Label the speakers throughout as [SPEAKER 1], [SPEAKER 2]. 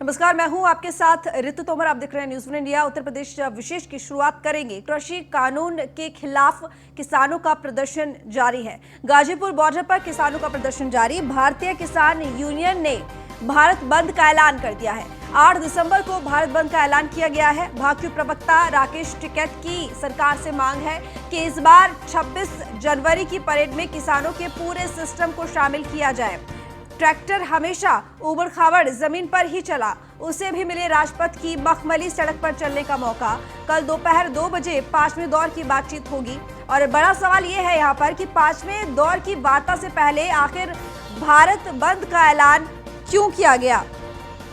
[SPEAKER 1] नमस्कार, मैं हूं आपके साथ ऋतु तोमर। आप देख रहे हैं news one India. Uttar Pradesh विशेष की शुरुआत करेंगे। कृषि कानून के खिलाफ किसानों का प्रदर्शन जारी है। गाजीपुर बॉर्डर पर किसानों का प्रदर्शन जारी। भारतीय किसान यूनियन ने भारत बंद का ऐलान कर दिया है। 8 दिसंबर को भारत बंद का ऐलान किया गया है। भाकपा प्रवक्ता राकेश टिकैत की सरकार से मांग है कि इस बार 26 जनवरी की परेड में किसानों के पूरे सिस्टम को शामिल किया जाए। ट्रैक्टर हमेशा उबड़ खाबड़ जमीन पर ही चला, उसे भी मिले राजपथ की मखमली सड़क पर चलने का मौका। कल दोपहर 2 बजे 5वें दौर की बातचीत होगी और बड़ा सवाल यह है यहाँ पर कि 5वें दौर की वार्ता से पहले आखिर भारत बंद का ऐलान क्यों किया गया।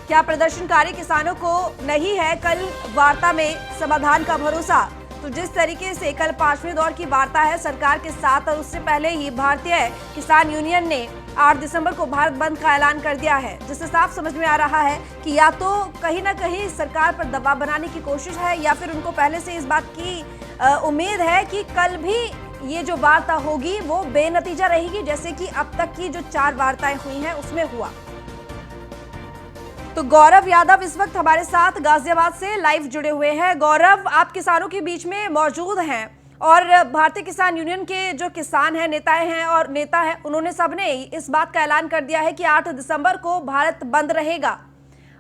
[SPEAKER 1] क्या प्रदर्शनकारी किसानों को नहीं है कल वार्ता में समाधान का भरोसा? तो जिस तरीके से कल 5वें दौर की वार्ता है सरकार के साथ और उससे पहले ही भारतीय किसान यूनियन ने 8 दिसंबर को भारत बंद का ऐलान कर दिया है, जिससे साफ समझ में आ रहा है कि या तो कहीं ना कहीं सरकार पर दबाव बनाने की कोशिश है या फिर उनको पहले से इस बात की उम्मीद है कि कल भी ये जो वार्ता होगी वो बेनतीजा रहेगी, जैसे कि अब तक की जो 4 वार्ताएं हुई हैं उसमें हुआ। तो गौरव यादव इस वक्त हमारे साथ गाजियाबाद से लाइव जुड़े हुए हैं। गौरव, आप किसानों के बीच में मौजूद हैं और भारतीय किसान यूनियन के जो किसान हैं, नेताएं हैं और नेता हैं, उन्होंने सबने इस बात का ऐलान कर दिया है कि 8 दिसंबर को भारत बंद रहेगा।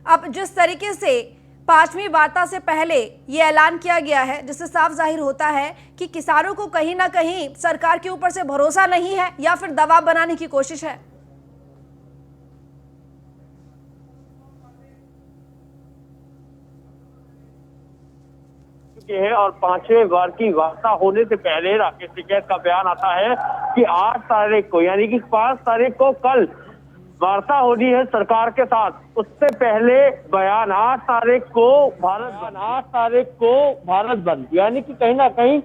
[SPEAKER 1] अब जिस तरीके से 5वीं वार्ता से पहले ये ऐलान किया गया है, जिससे साफ जाहिर होता है कि किसानों को कहीं ना कहीं सरकार के ऊपर से भरोसा नहीं है या फिर दबाव बनाने की कोशिश है।
[SPEAKER 2] है और 5वें बार की वार्ता होने से पहले राकेश टिकैत का बयान आता है कि 8 तारीख को यानी कि 5 तारीख को कल वार्ता होनी है सरकार के साथ। उससे पहले बयान 8 तारीख को भारत बंद यानी कि कहीं ना कहीं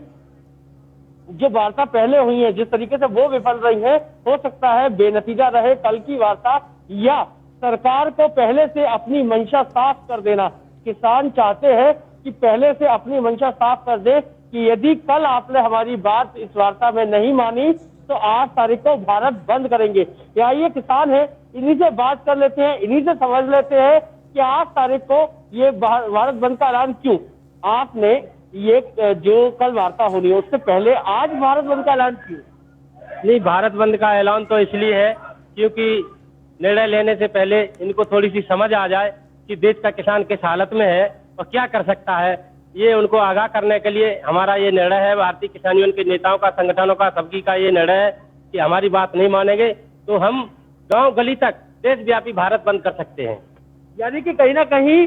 [SPEAKER 2] जो वार्ता पहले हुई है जिस तरीके से वो विफल रही है, हो सकता है बेनतीजा रहे कल की वार्ता, या सरकार को पहले से अपनी मंशा साफ कर देना। किसान चाहते हैं कि पहले से अपनी मंशा साफ कर दे कि यदि कल आपने हमारी बात इस वार्ता में नहीं मानी तो 8 तारीख को भारत बंद करेंगे। या ये किसान है, इन्हीं से बात कर लेते हैं, इन्हीं से समझ लेते हैं कि 8 तारीख को ये भारत बंद का ऐलान क्यों आपने ये जो कल वार्ता होनी है उससे पहले आज भारत बंद का ऐलान क्यों?
[SPEAKER 3] नहीं, भारत बंद का ऐलान तो इसलिए है क्योंकि निर्णय लेने से पहले इनको थोड़ी सी समझ आ जाए कि देश का किसान किस हालत में है और क्या कर सकता है। ये उनको आगाह करने के लिए हमारा ये निर्णय है। भारतीय किसान यूनियन के नेताओं का, संगठनों का, सबकी का ये निर्णय है कि हमारी बात नहीं मानेंगे तो हम गांव गली तक देशव्यापी भारत बंद कर सकते हैं।
[SPEAKER 2] यानी कि कहीं ना कहीं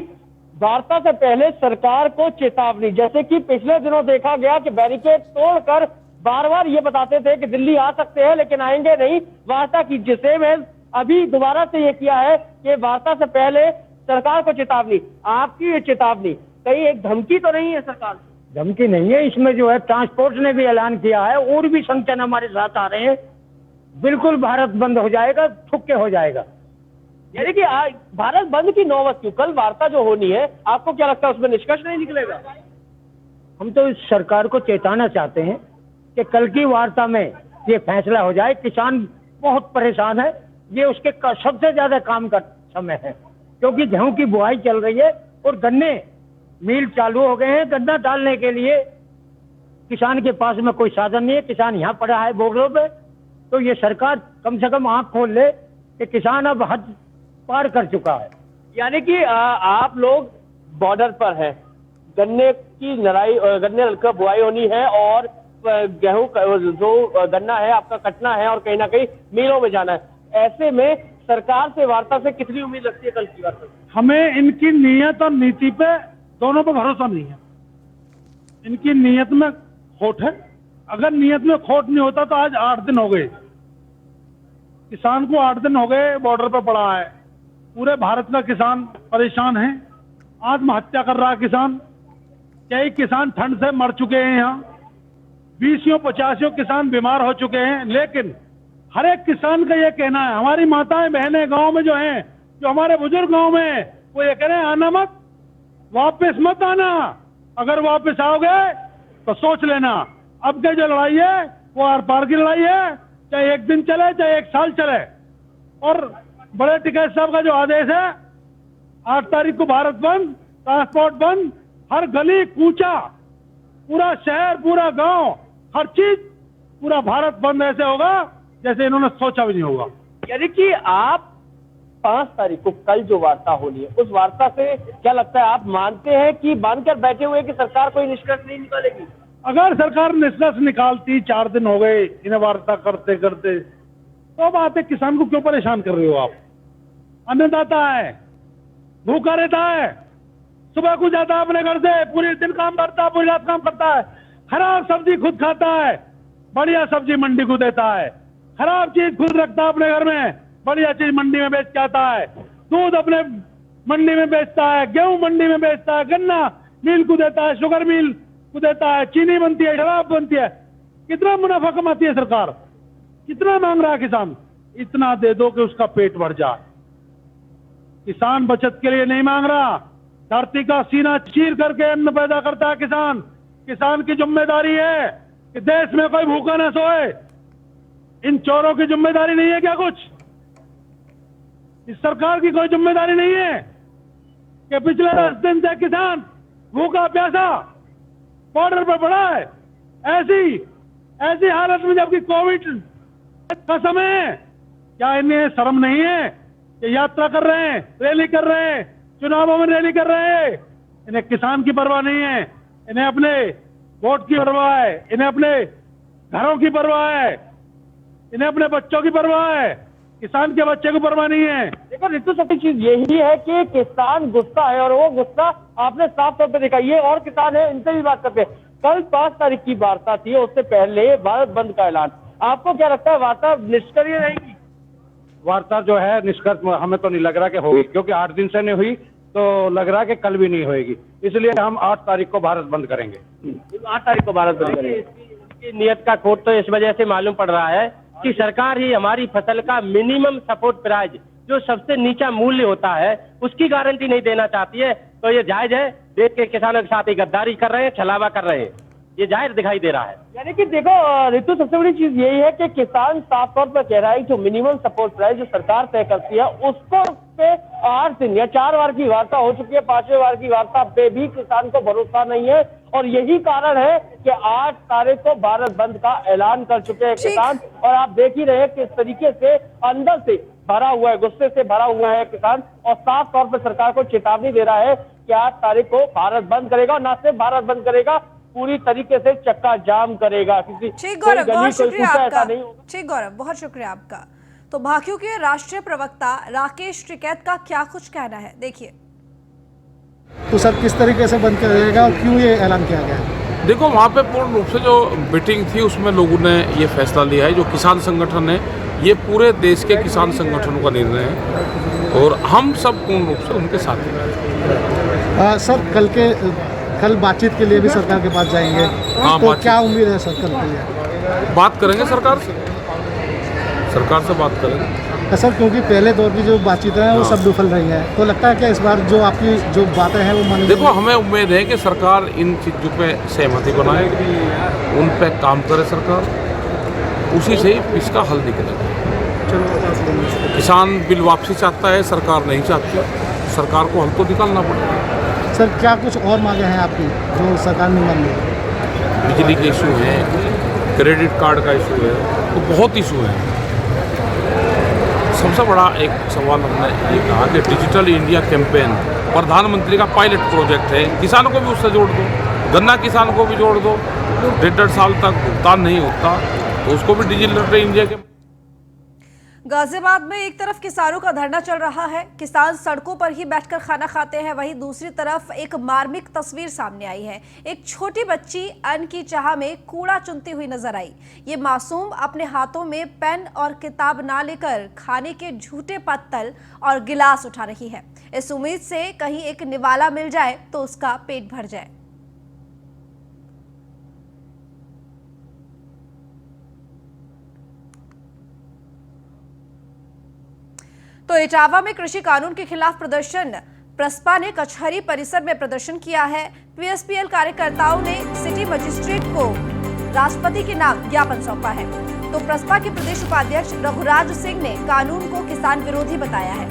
[SPEAKER 2] वार्ता से पहले सरकार को चेतावनी, जैसे कि पिछले दिनों देखा गया कि बैरिकेड तोड़कर बार बार ये बताते थे कि दिल्ली आ सकते हैं लेकिन आएंगे नहीं, वार्ता की जिसे में अभी दोबारा से ये किया है कि वार्ता से पहले सरकार को चेतावनी। आपकी ये चेतावनी कहीं एक धमकी तो नहीं है? सरकार
[SPEAKER 4] धमकी नहीं है, इसमें जो है ट्रांसपोर्ट ने भी ऐलान किया है और भी संगठन हमारे साथ आ रहे हैं। बिल्कुल भारत बंद हो जाएगा, ठुक के हो जाएगा।
[SPEAKER 2] यानी कि भारत बंद की नौबत क्यों? कल वार्ता जो होनी है आपको क्या लगता है उसमें निष्कर्ष नहीं निकलेगा?
[SPEAKER 4] हम तो इस सरकार को चेताना चाहते हैं कि कल की वार्ता में ये फैसला हो जाए। किसान बहुत परेशान है, ये उसके सबसे ज्यादा काम का समय है क्योंकि गेहूं की बुआई चल रही है और गन्ने मिल चालू हो गए हैं। गन्ना डालने के लिए किसान के पास में कोई साधन नहीं है, किसान यहाँ पड़ा है बॉर्डरों पे। तो ये सरकार कम से कम आंख खोल ले कि किसान अब हद पार कर चुका है।
[SPEAKER 2] यानी कि आप लोग बॉर्डर पर हैं, गन्ने की नराई, गन्ने का बुआई होनी है और गेहूं जो गन्ना है आपका कटना है और कहीं ना कहीं मिलों में जाना है। ऐसे में सरकार से वार्ता से कितनी उम्मीद लगती है कल की वार्ता?
[SPEAKER 5] हमें इनकी नीयत और नीति पे दोनों पे भरोसा नहीं है। इनकी नीयत में खोट है। अगर नीयत में खोट नहीं होता तो आज 8 दिन हो गए, किसान को 8 दिन हो गए बॉर्डर पे पड़ा है। पूरे भारत का किसान परेशान है, आत्महत्या कर रहा है किसान। कई किसान ठंड से मर चुके हैं, यहाँ 20-50 किसान बीमार हो चुके हैं। लेकिन हर एक किसान का ये कहना है, हमारी माताएं बहनें गांव में जो हैं, जो हमारे बुजुर्ग गांव में, वो ये कह रहे हैं आना मत, वापस मत आना। अगर वापस आओगे तो सोच लेना, अब के जो लड़ाई है वो आर पार की लड़ाई है, चाहे 1 दिन चले चाहे 1 साल चले। और बड़े टिकैत साहब का जो आदेश है 8 तारीख को भारत बंद, ट्रांसपोर्ट बंद, हर गली कूचा, पूरा शहर, पूरा गांव, हर चीज, पूरा भारत बंद ऐसे होगा जैसे इन्होंने सोचा भी नहीं होगा।
[SPEAKER 2] यानी कि आप 5 तारीख को कल जो वार्ता होनी है, उस वार्ता से क्या लगता है, आप मानते हैं कि मानकर बैठे हुए कि सरकार कोई निष्कर्ष नहीं निकालेगी?
[SPEAKER 5] अगर सरकार निष्कर्ष निकालती, 4 दिन हो गए इन्हें वार्ता करते करते, तो अब आते किसान को क्यों परेशान कर रहे हो आप? अन्नदाता है, भूखा रहता है, सुबह को जाता है अपने घर से, पूरे दिन काम करता है, पूरी रात काम करता है, खराब सब्जी खुद खाता है, बढ़िया सब्जी मंडी को देता है, खराब चीज खुद रखता है अपने घर में, बढ़िया चीज मंडी में बेच के आता है, दूध अपने मंडी में बेचता है, गेहूं मंडी में बेचता है, गन्ना मिल को देता है, शुगर मिल को देता है, चीनी बनती है, शराब बनती है। कितना मुनाफा कमाती है सरकार? कितना मांग रहा है किसान? इतना दे दो कि उसका पेट भर जाए। किसान बचत के लिए नहीं मांग रहा, धरती का सीना चीर करके अन्न पैदा करता है किसान। किसान की जिम्मेदारी है कि देश में कोई भूखा न सोए। इन चोरों की जिम्मेदारी नहीं है क्या कुछ? इस सरकार की कोई जिम्मेदारी नहीं है कि पिछले 10 दिन से किसान भूखा प्यासा बॉर्डर पर पड़ा है? ऐसी हालत में जबकि कोविड का समय है, क्या इन्हें शर्म नहीं है कि यात्रा कर रहे हैं, रैली कर रहे हैं, चुनावों में रैली कर रहे हैं? इन्हें किसान की परवाह नहीं है, इन्हें अपने वोट की परवाह है, इन्हें अपने घरों की परवाह है, इन्हें अपने बच्चों की परवाह है, किसान के बच्चे को परवाह नहीं है।
[SPEAKER 2] देखो रितु, सबकी चीज यही है कि किसान गुस्सा है, और वो गुस्सा आपने साफ तौर पे देखा। ये और किसान है, इनसे भी बात करते हैं। कल 5 तारीख की वार्ता थी, उससे पहले भारत बंद का ऐलान। आपको क्या लगता है, वार्ता निष्क्रिय रहेगी?
[SPEAKER 4] वार्ता जो है निष्कर्ष हमें तो नहीं लग रहा कि होगी, क्योंकि 8 दिन से नहीं हुई तो लग रहा है कि कल भी नहीं होगी। इसलिए हम 8 तारीख को भारत बंद करेंगे।
[SPEAKER 2] 8 तारीख को भारत बंद करेंगे।
[SPEAKER 3] इसकी नियत का खोट तो इस वजह से मालूम पड़ रहा है कि सरकार ही हमारी फसल का मिनिमम सपोर्ट प्राइस, जो सबसे नीचा मूल्य होता है, उसकी गारंटी नहीं देना चाहती है। तो ये जायज है, देश के किसानों के साथ ही गद्दारी कर रहे हैं, छलावा कर रहे हैं, ये जाहिर दिखाई दे रहा है।
[SPEAKER 2] यानी कि देखो रितु, सबसे बड़ी चीज यही है कि किसान साफ तौर पर कह रहा है जो मिनिमम सपोर्ट प्राइस जो सरकार तय करती है, उसको पे 8 दिन या 4 बार की वार्ता हो चुकी है, 5वें बार की वार्ता पे भी किसान को भरोसा नहीं है। और यही कारण है कि 8 तारीख को भारत बंद का ऐलान कर चुके हैं किसान। और आप देख ही रहे हैं किस तरीके से अंदर से भरा हुआ है, गुस्से से भरा हुआ है किसान, और साफ तौर पर सरकार को चेतावनी दे रहा है कि 8 तारीख को भारत बंद करेगा, और न सिर्फ भारत बंद करेगा, पूरी तरीके से चक्का जाम करेगा।
[SPEAKER 1] ठीक गौरव, बहुत शुक्रिया आपका। ठीक गौरव, बहुत शुक्रिया आपका। तो भाकियू के राष्ट्रीय प्रवक्ता राकेश टिकैत का क्या कुछ कहना है, देखिए।
[SPEAKER 6] तो सर, किस तरीके से बंद करेगा और क्यों ये ऐलान किया गया है?
[SPEAKER 7] देखो, वहाँ पे पूर्ण रूप से जो मीटिंग थी उसमें लोगों ने ये फैसला लिया है, जो किसान संगठन है, ये पूरे देश के किसान संगठनों का निर्णय है और हम सब पूर्ण रूप से उनके साथ हैं।
[SPEAKER 6] सर, कल बातचीत के लिए भी सरकार के पास जाएंगे,
[SPEAKER 7] हाँ,
[SPEAKER 6] तो क्या उम्मीद है सर कल के लिए?
[SPEAKER 7] बात करेंगे सरकार से बात करेंगे।
[SPEAKER 6] सर, क्योंकि पहले दौर की जो बातचीत है वो सब विफल रही है, तो लगता है कि इस बार जो आपकी जो बातें हैं वो मानेंगे?
[SPEAKER 7] देखो, हमें उम्मीद है कि सरकार इन चीज़ों पे सहमति बनाएगी, उन पे काम करे सरकार, उसी से ही इसका हल निकलेगा। किसान बिल वापसी चाहता है, सरकार नहीं चाहती, सरकार को हल तो निकालना पड़ेगा।
[SPEAKER 6] सर, क्या कुछ और मांगे हैं आपकी जो सरकार नहीं मान रही?
[SPEAKER 7] बिजली के इशू हैं, क्रेडिट कार्ड का इशू है, तो बहुत इशू है। सबसे बड़ा एक सवाल हमने ये कहा कि डिजिटल इंडिया कैंपेन प्रधानमंत्री का पायलट प्रोजेक्ट है, किसानों को भी उससे जोड़ दो, गन्ना किसानों को भी जोड़ दो। 1.5 साल तक भुगतान नहीं होता तो उसको भी डिजिटल इंडिया के।
[SPEAKER 1] गाजियाबाद में एक तरफ किसानों का धरना चल रहा है, किसान सड़कों पर ही बैठकर खाना खाते हैं, वहीं दूसरी तरफ एक मार्मिक तस्वीर सामने आई है। एक छोटी बच्ची अन्न की चाह में कूड़ा चुनती हुई नजर आई। ये मासूम अपने हाथों में पेन और किताब ना लेकर खाने के झूठे पत्तल और गिलास उठा रही है, इस उम्मीद से कहीं एक निवाला मिल जाए तो उसका पेट भर जाए। तो इटावा में कृषि कानून के खिलाफ प्रदर्शन, प्रसपा ने कचहरी परिसर में प्रदर्शन किया है। पीएसपीएल कार्यकर्ताओं ने सिटी मजिस्ट्रेट को राष्ट्रपति के नाम ज्ञापन सौंपा है। तो प्रसपा के प्रदेश उपाध्यक्ष रघुराज सिंह ने कानून को किसान विरोधी बताया है।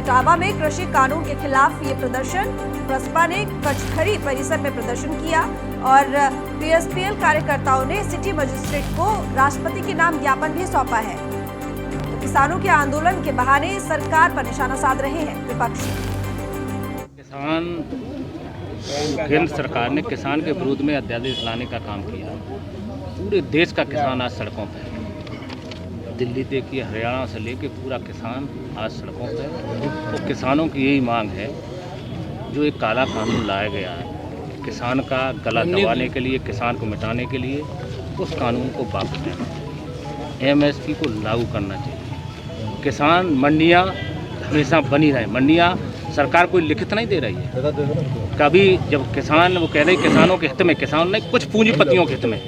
[SPEAKER 1] इटावा में कृषि कानून के खिलाफ ये प्रदर्शन, बसपा ने कचहरी परिसर में प्रदर्शन किया और पीएसपीएल कार्यकर्ताओं ने सिटी मजिस्ट्रेट को राष्ट्रपति के नाम ज्ञापन भी सौंपा है। तो किसानों के आंदोलन के बहाने सरकार पर निशाना साध रहे हैं विपक्षी।
[SPEAKER 8] किसान केंद्र सरकार ने किसान के विरोध में अध्यादेश लाने का काम किया। पूरे देश का किसान आज सड़कों पर है। दिल्ली देखिए, हरियाणा से लेके पूरा किसान आज सड़कों पर है। तो किसानों की यही मांग है, जो एक काला कानून लाया गया है किसान का गला दबाने के लिए, किसान को मिटाने के लिए, उस कानून को वापस लेना चाहिए। एमएसपी को लागू करना चाहिए। किसान मंडियाँ हमेशा बनी रहे। मंडियाँ सरकार कोई लिखित नहीं दे रही है। कभी जब किसान वो कह रहे किसानों के हित में, किसान नहीं कुछ पूंजीपतियों के हित में,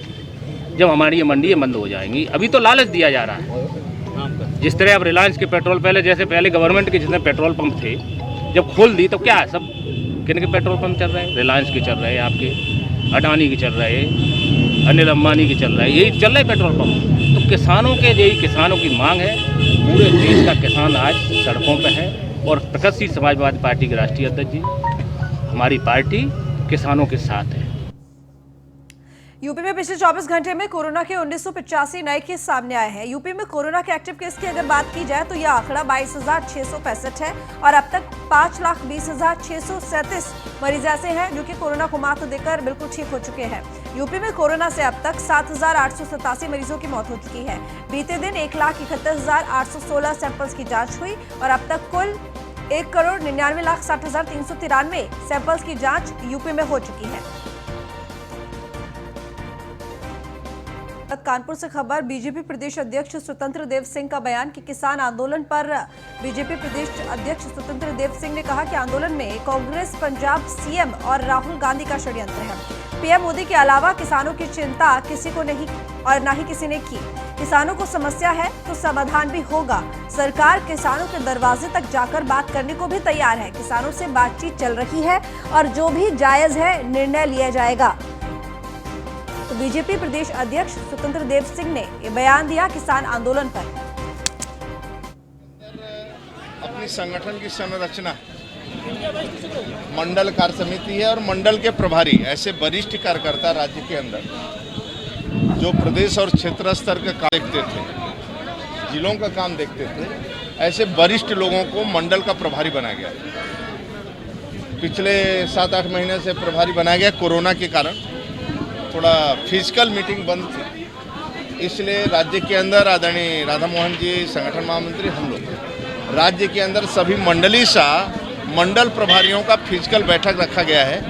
[SPEAKER 8] जब हमारी ये मंडियाँ बंद हो जाएंगी। अभी तो लालच दिया जा रहा है। जिस तरह अब रिलायंस के पेट्रोल पहले गवर्नमेंट के जितने पेट्रोल पंप थे, जब खोल दी तो क्या है, सब किन के पेट्रोल पंप चल रहे हैं? रिलायंस के चल रहे हैं, आपके अडानी के चल रहे हैं, अनिल अंबानी के चल रहे हैं, यही चल रहे पेट्रोल पंप। तो किसानों के यही किसानों की मांग है। पूरे देश का किसान आज सड़कों पर है और प्रगतिशील समाजवादी पार्टी के राष्ट्रीय अध्यक्ष जी, हमारी पार्टी किसानों के साथ है।
[SPEAKER 1] यूपी में पिछले 24 घंटे में कोरोना के 1985 नए केस सामने आए हैं। यूपी में कोरोना के एक्टिव केस की अगर बात की जाए तो यह आंकड़ा 22,665 है और अब तक 5,20,637 मरीज ऐसे हैं जो कि कोरोना को मात देकर बिल्कुल ठीक हो चुके हैं। यूपी में कोरोना से अब तक 7,887 मरीजों की मौत हो चुकी है। बीते दिन 1,71,816 सैंपल्स की जाँच हुई और अब तक कुल 1,99,60,393 सैंपल्स की जाँच यूपी में हो चुकी है। कानपुर से खबर, बीजेपी प्रदेश अध्यक्ष स्वतंत्र देव सिंह का बयान कि किसान आंदोलन पर बीजेपी प्रदेश अध्यक्ष स्वतंत्र देव सिंह ने कहा कि आंदोलन में कांग्रेस, पंजाब सीएम और राहुल गांधी का षड्यंत्र है। पीएम मोदी के अलावा किसानों की चिंता किसी को नहीं और न ही किसी ने की। किसानों को समस्या है तो समाधान भी होगा। सरकार किसानों के दरवाजे तक जाकर बात करने को भी तैयार है। किसानों से बातचीत चल रही है और जो भी जायज है निर्णय लिया जाएगा। तो बीजेपी प्रदेश अध्यक्ष स्वतंत्र देव सिंह ने ये बयान दिया किसान आंदोलन पर।
[SPEAKER 9] अपनी संगठन की संरचना मंडल कार्य समिति है और मंडल के प्रभारी ऐसे वरिष्ठ कार्यकर्ता राज्य के अंदर जो प्रदेश और क्षेत्र स्तर का काम देखते थे, जिलों का काम देखते थे, ऐसे वरिष्ठ लोगों को मंडल का प्रभारी बनाया गया। पिछले 7-8 महीने से प्रभारी बनाया गया। कोरोना के कारण थोड़ा फिजिकल मीटिंग बंद थी, इसलिए राज्य के अंदर आदरणीय राधा मोहन जी संगठन महामंत्री, हम लोग राज्य के अंदर सभी मंडली मंडल प्रभारियों का फिजिकल बैठक रखा गया है।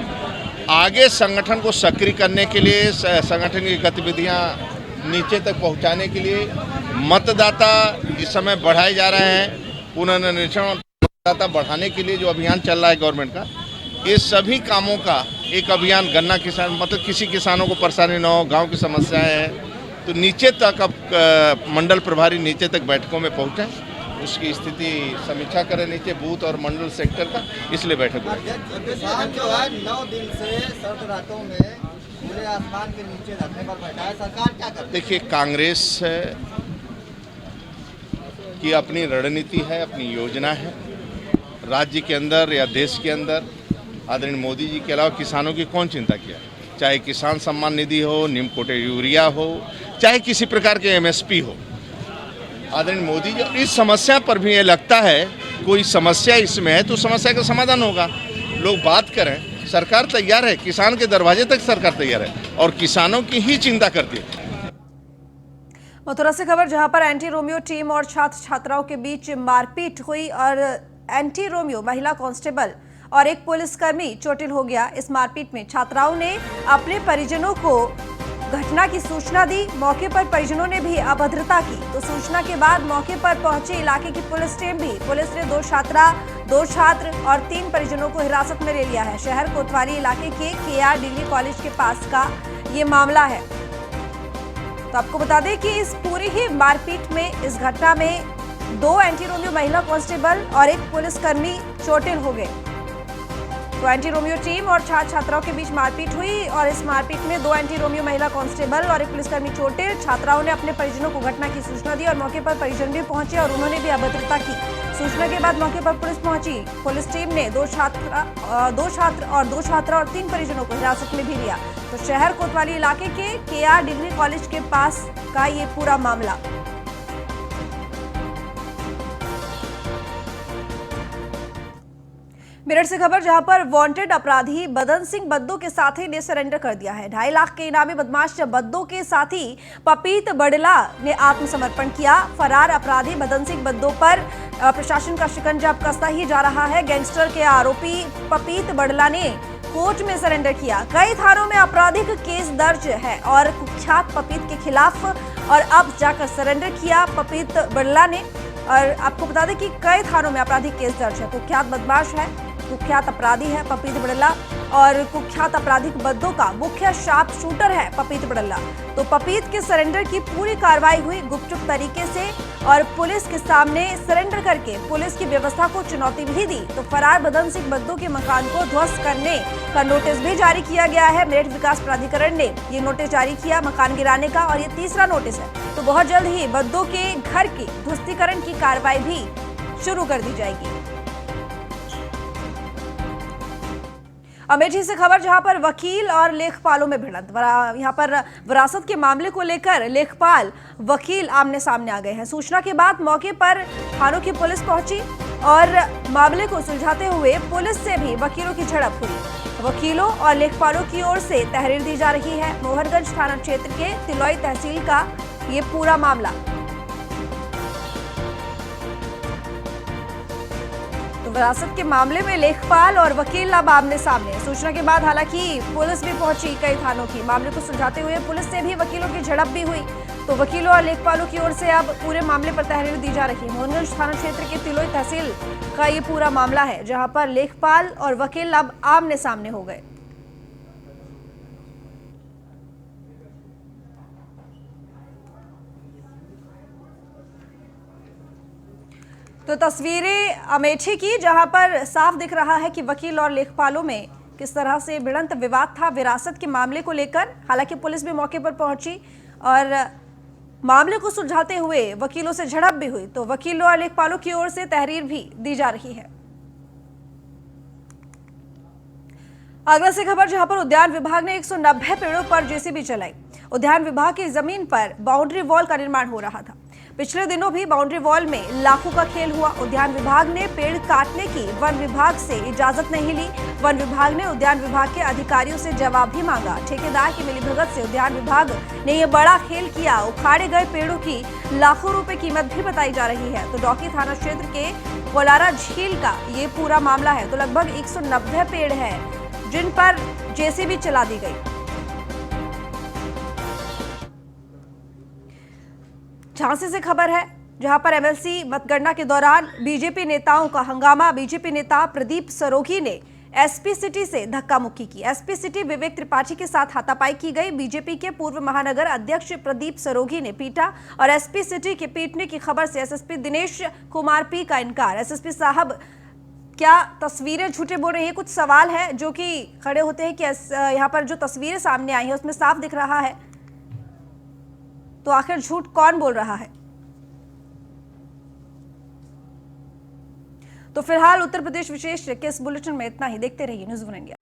[SPEAKER 9] आगे संगठन को सक्रिय करने के लिए, संगठन की गतिविधियां नीचे तक पहुंचाने के लिए मतदाता इस समय बढ़ाए जा रहे हैं। पुनर्निरीक्षण मतदाता बढ़ाने के लिए जो अभियान चल रहा है गवर्नमेंट का, ये सभी कामों का एक अभियान, गन्ना किसान मतलब किसी किसानों को परेशानी न हो, गांव की समस्याएं हैं तो नीचे तक अब मंडल प्रभारी नीचे तक बैठकों में पहुंचे, उसकी स्थिति समीक्षा करें नीचे बूथ और मंडल सेक्टर का, इसलिए बैठक हुई।
[SPEAKER 10] किसान जो है 9 दिन से सर्द रातों में खुले आसमान के नीचे रखने पर बैठा है, सरकार क्या करे?
[SPEAKER 9] देखिए, कांग्रेस की अपनी रणनीति है, अपनी योजना है। राज्य के अंदर या देश के अंदर आदरणीय मोदी जी के अलावा किसानों की कौन चिंता किया? चाहे किसान सम्मान निधि हो, निम्न कोटे यूरिया हो, चाहे किसी प्रकार के एमएसपी हो, आदरणीय मोदी जी इस समस्या पर भी ये लगता है कोई समस्या इसमें है तो समस्या का समाधान होगा। लोग बात करें, सरकार तैयार है, किसान के दरवाजे तक सरकार तैयार है और किसानों की ही चिंता करती है।
[SPEAKER 1] मथुरा से खबर, जहां पर एंटी रोमियो टीम और छात्र छात्राओं के बीच मारपीट हुई और एंटी रोमियो महिला कांस्टेबल और एक पुलिसकर्मी चोटिल हो गया। इस मारपीट में छात्राओं ने अपने परिजनों को घटना की सूचना दी। मौके पर परिजनों ने भी अभद्रता की तो सूचना के बाद मौके पर पहुंची इलाके की पुलिस टीम भी। पुलिस ने 2 छात्र और 3 परिजनों को हिरासत में ले लिया है। शहर कोतवाली इलाके के KR डिग्री कॉलेज के पास का ये मामला है। तो आपको बता दें कि इस पूरी ही मारपीट में, इस घटना में 2 एंटी रोमियो महिला कांस्टेबल और एक पुलिसकर्मी चोटिल हो गए। तो एंटी रोमियो टीम और छात्र छात्राओं के बीच मारपीट हुई और इस मारपीट में 2 एंटी रोमियो महिला कांस्टेबल और एक पुलिसकर्मी चोटे। छात्राओं ने अपने परिजनों को घटना की सूचना दी और मौके पर परिजन भी पहुंचे और उन्होंने भी अभद्रता की। सूचना के बाद मौके पर पुलिस पहुंची। पुलिस टीम ने 2 छात्रा और 3 परिजनों को हिरासत में भी लिया। तो शहर कोतवाली इलाके के KR डिग्री कॉलेज के पास का ये पूरा मामला। मेरठ से खबर, जहां पर वांटेड अपराधी बदन सिंह बद्दो के साथी ने सरेंडर कर दिया है। 2.5 लाख के इनामी बदमाश बद्दो के साथी पपीत बड़ला ने आत्मसमर्पण किया। फरार अपराधी बदन सिंह बद्दो पर प्रशासन का शिकंजा अब कसता ही जा रहा है। गैंगस्टर के आरोपी पपीत बड़ला ने कोर्ट में सरेंडर किया। कई थानों में आपराधिक केस दर्ज है और कुख्यात पपीत के खिलाफ और अब जाकर सरेंडर किया पपीत बड़ला ने। और आपको बता दें कि कई थानों में आपराधिक केस दर्ज है। कुख्यात बदमाश है, कुख्यात अपराधी है पपीत बड़ला और कुख्यात अपराधिक बद्दों का मुख्य शार्प शूटर है पपीत बड़ला। तो पपीत के सरेंडर की पूरी कार्रवाई हुई गुपचुप तरीके से और पुलिस के सामने सरेंडर करके पुलिस की व्यवस्था को चुनौती भी दी। तो फरार बदन सिंह बद्दो के मकान को ध्वस्त करने का नोटिस भी जारी किया गया है। मेरठ विकास प्राधिकरण ने ये नोटिस जारी किया मकान गिराने का और ये तीसरा नोटिस है। तो बहुत जल्द ही बद्दो के घर की ध्वस्तीकरण की कार्रवाई भी शुरू कर दी जाएगी। अमेठी से खबर, जहां पर वकील और लेखपालों में भिड़ंत। यहां पर विरासत के मामले को लेकर लेखपाल वकील आमने सामने आ गए हैं। सूचना के बाद मौके पर थानों की पुलिस पहुंची और मामले को सुलझाते हुए पुलिस से भी वकीलों की झड़प हुई। वकीलों और लेखपालों की ओर से तहरीर दी जा रही है। मोहनगंज थाना क्षेत्र के तिलोई तहसील का ये पूरा मामला। विरासत के मामले में लेखपाल और वकील अब आमने सामने। सूचना के बाद हालांकि पुलिस भी पहुंची कई थानों की। मामले को सुलझाते हुए पुलिस से भी वकीलों की झड़प भी हुई। तो वकीलों और लेखपालों की ओर से अब पूरे मामले पर तहरीर दी जा रही है। मोहनगंज थाना क्षेत्र के तिलोई तहसील का ये पूरा मामला है, जहां पर लेखपाल और वकील अब आमने सामने हो गए। तो तस्वीरें अमेठी की, जहां पर साफ दिख रहा है कि वकील और लेखपालों में किस तरह से भिड़ंत विवाद था विरासत के मामले को लेकर। हालांकि पुलिस भी मौके पर पहुंची और मामले को सुलझाते हुए वकीलों से झड़प भी हुई। तो वकीलों और लेखपालों की ओर से तहरीर भी दी जा रही है। आगरा से खबर, जहां पर उद्यान विभाग ने 190 पेड़ों पर जेसीबी चलाई। उद्यान विभाग की जमीन पर बाउंड्री वॉल का निर्माण हो रहा था। पिछले दिनों भी बाउंड्री वॉल में लाखों का खेल हुआ। उद्यान विभाग ने पेड़ काटने की वन विभाग से इजाजत नहीं ली। वन विभाग ने उद्यान विभाग के अधिकारियों से जवाब भी मांगा। ठेकेदार की मिलीभगत से उद्यान विभाग ने यह बड़ा खेल किया। उखाड़े गए पेड़ों की लाखों रुपए कीमत भी बताई जा रही है। तो डौकी थाना क्षेत्र के कोलारा झील का ये पूरा मामला है। तो लगभग 190 पेड़ है जिन पर जेसीबी चला दी गई। झांसी से खबर है, जहां पर एमएलसी मतगणना के दौरान बीजेपी नेताओं का हंगामा। बीजेपी नेता प्रदीप सरोगी ने एसपी सिटी से धक्का मुक्की की। एसपी सिटी विवेक त्रिपाठी के साथ हाथापाई की गई। बीजेपी के पूर्व महानगर अध्यक्ष प्रदीप सरोगी ने पीटा और एसपी सिटी के पीटने की खबर से एसएसपी दिनेश कुमार पी का इनकार। एसएसपी साहब, क्या तस्वीरें झूठे बोल रही है? कुछ सवाल है जो कि खड़े होते हैं कि यहाँ पर जो तस्वीरें सामने आई है उसमें साफ दिख रहा है, तो आखिर झूठ कौन बोल रहा है? तो फिलहाल उत्तर प्रदेश विशेष के इस बुलेटिन में इतना ही। देखते रहिए न्यूज़ 1 इंडिया।